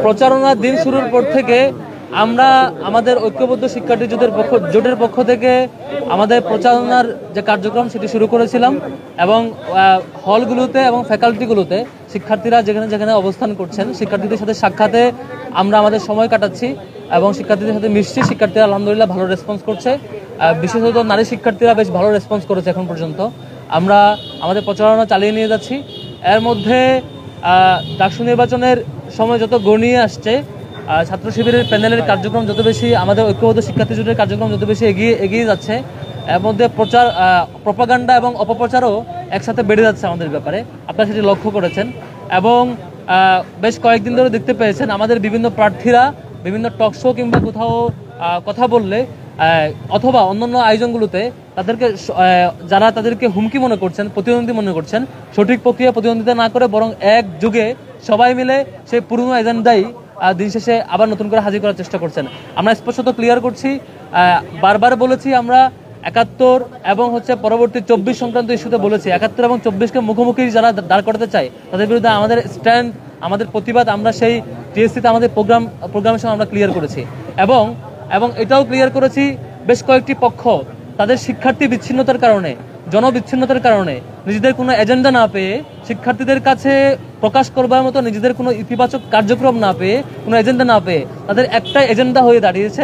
প্রচারণার দিন শুরুর পর থেকে আমরা আমাদের ঐক্যবদ্ধ শিক্ষার্থী জোটের পক্ষ থেকে আমাদের প্রচারণার যে কার্যক্রম সেটি শুরু করেছিলাম এবং হলগুলোতে এবং ফ্যাকাল্টিগুলোতে শিক্ষার্থীরা যেখানে যেখানে অবস্থান করছেন শিক্ষার্থীদের সাথে সাক্ষাতে আমরা আমাদের সময় কাটাচ্ছি এবং শিক্ষার্থীদের সাথে মিশছি। শিক্ষার্থীরা আলহামদুলিল্লাহ ভালো রেসপন্স করছে, বিশেষত নারী শিক্ষার্থীরা বেশ ভালো রেসপন্স করেছে এখন পর্যন্ত। আমরা আমাদের প্রচারণা চালিয়ে নিয়ে যাচ্ছি। এর মধ্যে ডাকসু নির্বাচনের সময় যত গড়িয়ে আসছে, ছাত্র শিবিরের প্যানেলের কার্যক্রম যত বেশি, আমাদের ঐক্যবদ্ধ শিক্ষার্থী জোটের কার্যক্রম যত বেশি এগিয়ে যাচ্ছে, এর মধ্যে প্রপাগান্ডা এবং অপপ্রচারও একসাথে বেড়ে যাচ্ছে আমাদের ব্যাপারে, আপনারা সেটি লক্ষ্য করেছেন। এবং বেশ কয়েকদিন ধরে দেখতে পেয়েছেন আমাদের বিভিন্ন প্রার্থীরা বিভিন্ন টক শো কিংবা কোথাও কথা বললে অথবা অন্যান্য আয়োজনগুলোতে যারা তাদেরকে হুমকি মনে করছেন, প্রতিদ্বন্দ্বী মনে করছেন, সঠিক প্রক্রিয়া প্রতিদ্বন্দ্বিতা না করে বরং একযোগে সবাই মিলে সেই পুরনো এজেন্ডাই দিন শেষে আবার নতুন করে হাজির করার চেষ্টা করছেন। আমরা স্পষ্টত ক্লিয়ার করছি, বারবার বলেছি আমরা ৭১ এবং পরবর্তী ২৪ সংক্রান্ত ইস্যুতে বলেছি ৭১ এবং ২৪কে মুখোমুখি যারা দাঁড় করাতে চায় তাদের বিরুদ্ধে আমাদের স্ট্যান্ড, আমাদের প্রতিবাদ আমরা সেই টিএসসিতে আমাদের প্রোগ্রামের সময় আমরা ক্লিয়ার করেছি এবং এটাও ক্লিয়ার করেছি বেশ কয়েকটি পক্ষ তাদের শিক্ষার্থী বিচ্ছিন্নতার কারণে, জনবিচ্ছিন্নতার কারণে নিজেদের কোনো এজেন্ডা না পেয়ে, শিক্ষার্থীদের কাছে প্রকাশ করবার মতো নিজেদের কোনো ইতিবাচক কার্যক্রম না পেয়ে, কোনো এজেন্ডা না পেয়ে তাদের একটাই এজেন্ডা হয়ে দাঁড়িয়েছে।